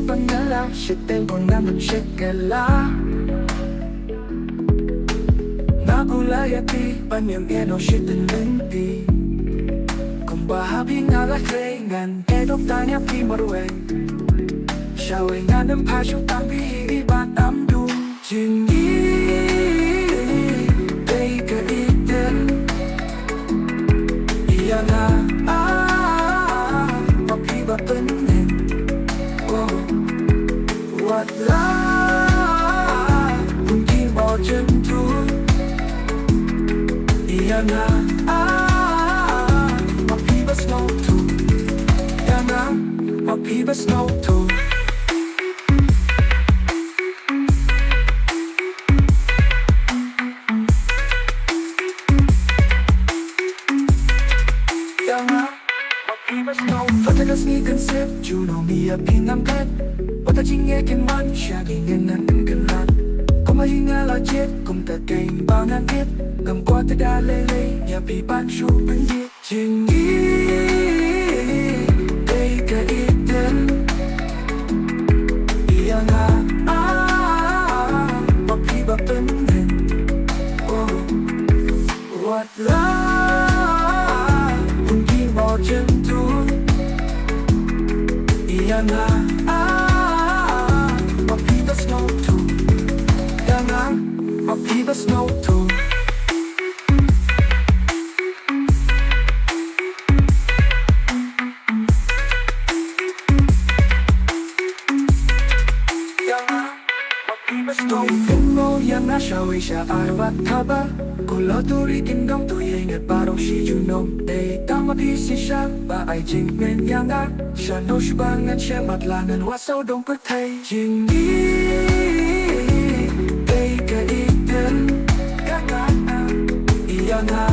pangala Siete naman shekela Nagulayati Panyang shitten limpi Kung bahabi nga lakrengan Edok tanya pimarwen Shaway nga ng pasyo Tambi iba tamdum Jingieid Day ka iten Iya nga Mapiba penin Oh What love Kung di mo jentun Iya nga Mapiba snow too Iya nga Mapiba snow too Patagas ni konsep, Juno miya pinamkat Pata Jingieid man, siya gingan ng ganat Kumahinga lajit, kung tagay bangan it Gamkwa tadalele, niya pipan syupangit Jingieid, day ka iten Iya nga, mapiba penin Oh, what love Kung di mo jentun Iya nga Mapiba snow too Iya nga Mapiba snow too Iya nga Mapiba snow too Mo yang nga shaway siya arbat haba Kula turitin dong tuyeng at parang si Junom Day tamapisi siya ba ay jingmen yang nga Siya no shubangan siya matlangan wasaw dong patay Jingieid Day ka iten Iya nga